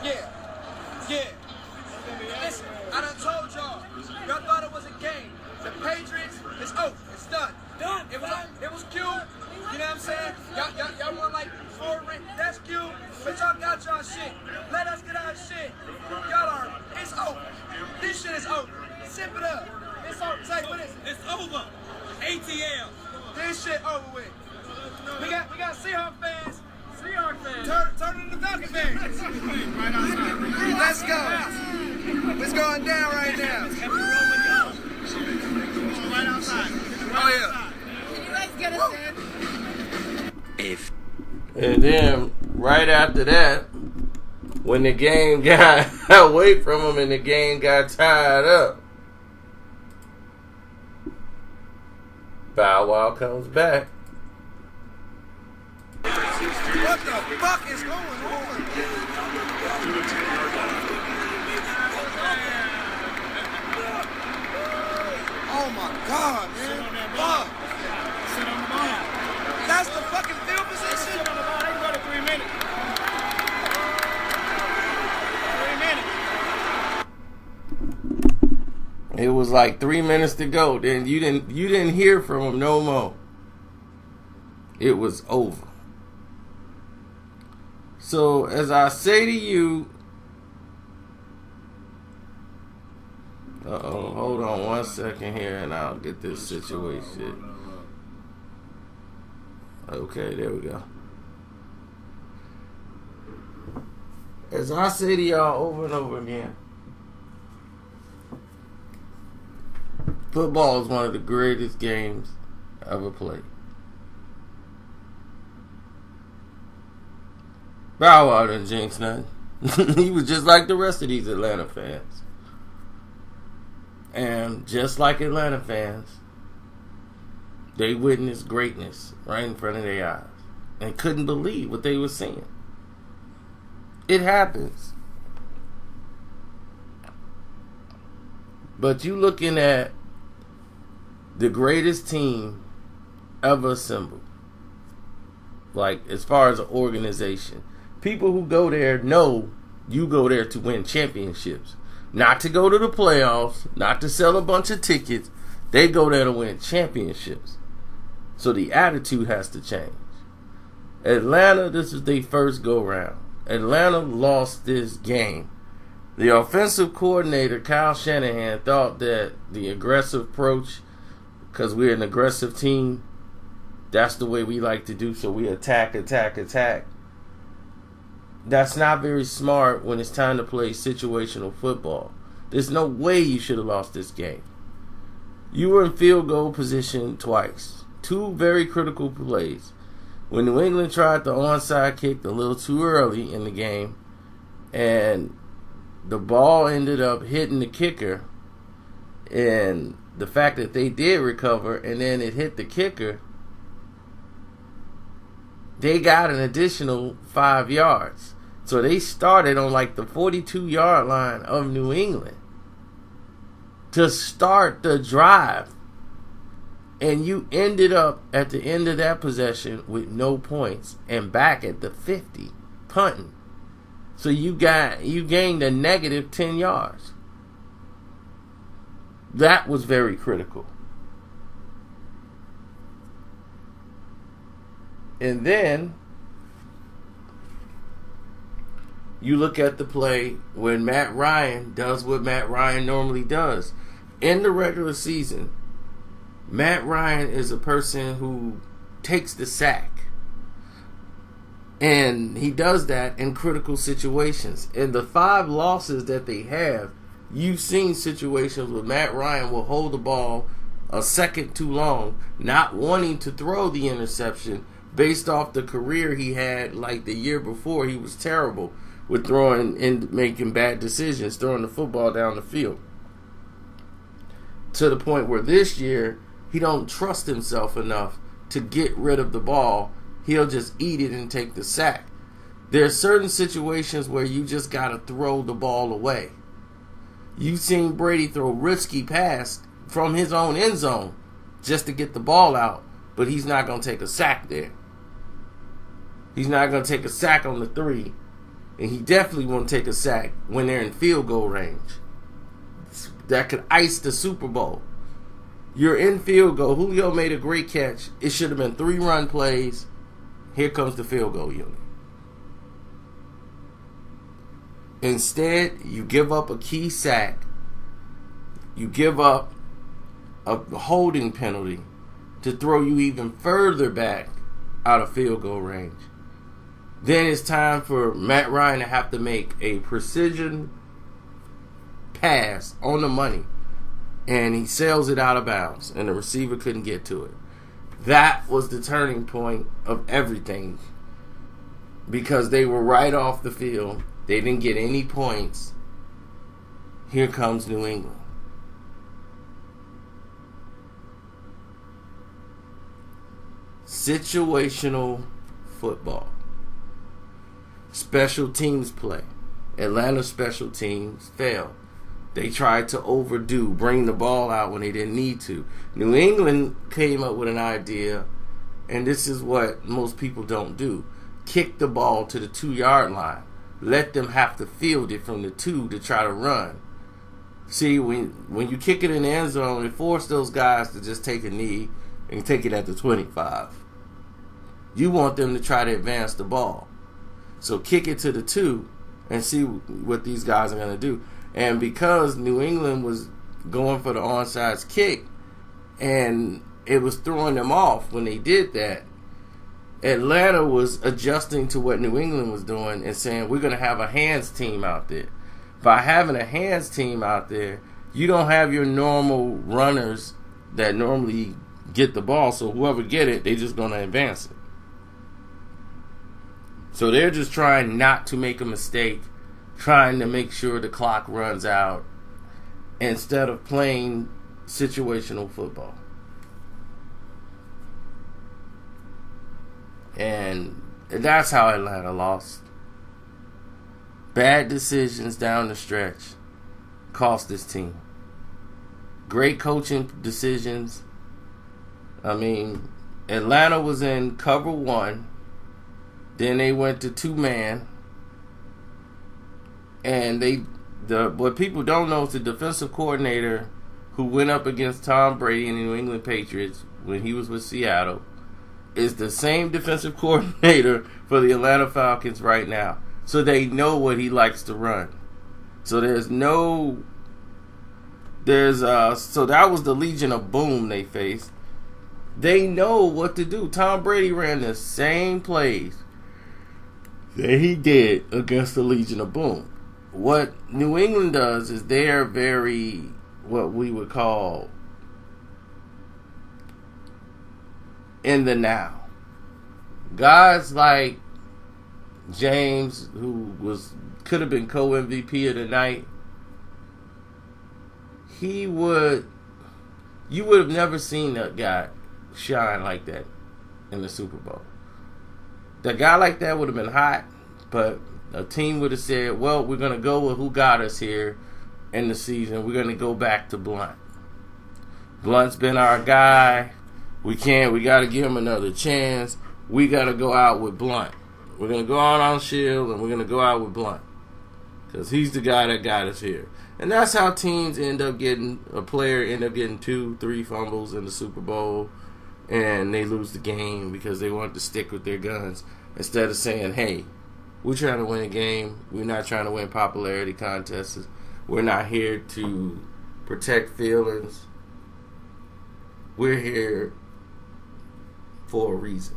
Yeah. Yeah. Listen, I done told y'all. Y'all thought it was a game. The Patriots, it's over. It's done. It was cute. You know what I'm saying? Y'all won like 4 rings. That's cute. But y'all got y'all shit. Let us get our shit. Y'all are, it's over. This shit is over. Sip it up. It's over. Say, what is it? It's over. ATL. This shit over with. We got Seahawks fans. Turn into Falcons fans. Right outside. Let's go. It's going down right now. Right outside. Oh, yeah. Can you guys get us in? And then, right after that, when the game got away from him and the game got tied up, Bow Wow comes back. What the fuck is going on? Oh my God, man. Fuck. Sit on the ball. That's the fucking field position? Sit on the ball. They can go to 3 minutes. 3 minutes. It was like 3 minutes to go. Then you didn't hear from him no more. It was over. So as I say to you, hold on 1 second here, and I'll get this situation. Okay, there we go. As I say to y'all over and over again, football is one of the greatest games ever played. Bow Wow didn't jinx nothing. He was just like the rest of these Atlanta fans. And just like Atlanta fans, they witnessed greatness right in front of their eyes and couldn't believe what they were seeing. It happens. But you looking at the greatest team ever assembled. Like, as far as an organization. People who go there know you go there to win championships. Not to go to the playoffs, not to sell a bunch of tickets. They go there to win championships. So the attitude has to change. Atlanta, this is their first go-round. Atlanta lost this game. The offensive coordinator, Kyle Shanahan, thought that the aggressive approach, because we're an aggressive team, that's the way we like to do, so we attack. That's not very smart when it's time to play situational football. There's no way you should have lost this game. You were in field goal position twice. 2 very critical plays. When New England tried the onside kick a little too early in the game, and the ball ended up hitting the kicker, and the fact that they did recover and then it hit the kicker, they got an additional 5 yards. So they started on like the 42-yard line of New England to start the drive. And you ended up at the end of that possession with no points and back at the 50, punting. So you gained a negative 10 yards. That was very critical. And then you look at the play when Matt Ryan does what Matt Ryan normally does. In the regular season, Matt Ryan is a person who takes the sack. And he does that in critical situations. In the 5 losses that they have, you've seen situations where Matt Ryan will hold the ball a second too long, not wanting to throw the interception based off the career he had. Like the year before, he was terrible with throwing and making bad decisions, throwing the football down the field. To the point where this year, he don't trust himself enough to get rid of the ball. He'll just eat it and take the sack. There are certain situations where you just got to throw the ball away. You've seen Brady throw risky pass from his own end zone just to get the ball out, but he's not going to take a sack there. He's not going to take a sack on the 3, And he definitely won't take a sack when they're in field goal range. That could ice the Super Bowl. You're in field goal. Julio made a great catch. It should have been 3-run plays. Here comes the field goal unit. Instead, you give up a key sack. You give up a holding penalty to throw you even further back out of field goal range. Then it's time for Matt Ryan to have to make a precision pass on the money. And he sails it out of bounds. And the receiver couldn't get to it. That was the turning point of everything. Because they were right off the field. They didn't get any points. Here comes New England. Situational football. Special teams play. Atlanta special teams failed. They tried to bring the ball out when they didn't need to. New England came up with an idea, and this is what most people don't do. Kick the ball to the 2-yard line. Let them have to field it from the 2 to try to run. See, when you kick it in the end zone, it forces those guys to just take a knee and take it at the 25. You want them to try to advance the ball. So kick it to the 2 and see what these guys are going to do. And because New England was going for the onside kick and it was throwing them off when they did that, Atlanta was adjusting to what New England was doing and saying, we're going to have a hands team out there. By having a hands team out there, you don't have your normal runners that normally get the ball. So whoever get it, they're just going to advance it. So they're just trying not to make a mistake, trying to make sure the clock runs out instead of playing situational football. And that's how Atlanta lost. Bad decisions down the stretch cost this team. Great coaching decisions. I mean, Atlanta was in cover 1. Then they went to 2-man. And what people don't know is the defensive coordinator who went up against Tom Brady in the New England Patriots when he was with Seattle is the same defensive coordinator for the Atlanta Falcons right now. So they know what he likes to run. So so that was the Legion of Boom they faced. They know what to do. Tom Brady ran the same plays that he did against the Legion of Boom. What New England does is they're very, what we would call, in the now. Guys like James, who could have been co-MVP of the night, you would have never seen that guy shine like that in the Super Bowl. The guy like that would have been hot, but a team would have said, well, we're going to go with who got us here in the season. We're going to go back to Blunt. Blunt's been our guy. We got to give him another chance. We got to go out with Blunt. We're going to go out on Shield, and we're going to go out with Blunt. Because he's the guy that got us here. And that's how teams a player end up getting 2-3 fumbles in the Super Bowl, and they lose the game because they want to stick with their guns instead of saying, hey, we're trying to win a game. We're not trying to win popularity contests. We're not here to protect feelings. We're here for a reason.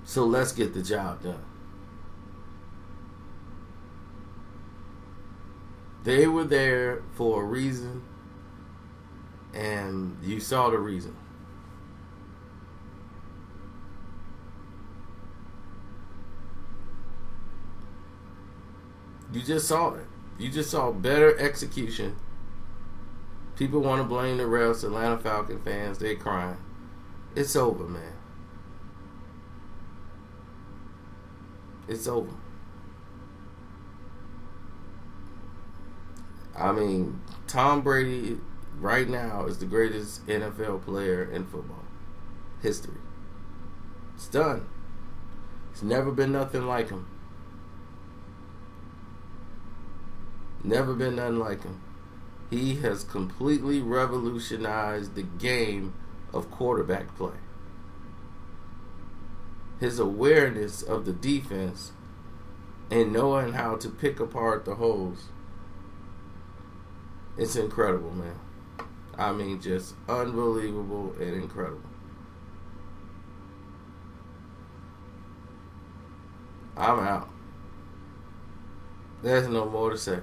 So let's get the job done. They were there for a reason, and you saw the reason. You just saw it. You just saw better execution. People want to blame the refs. Atlanta Falcon fans, they're crying. It's over, man. It's over. I mean, Tom Brady right now is the greatest NFL player in football history. It's done. It's never been nothing like him. Never been nothing like him. He has completely revolutionized the game of quarterback play. His awareness of the defense and knowing how to pick apart the holes. It's incredible, man. I mean, just unbelievable and incredible. I'm out. There's no more to say.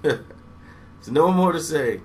There's no more to say.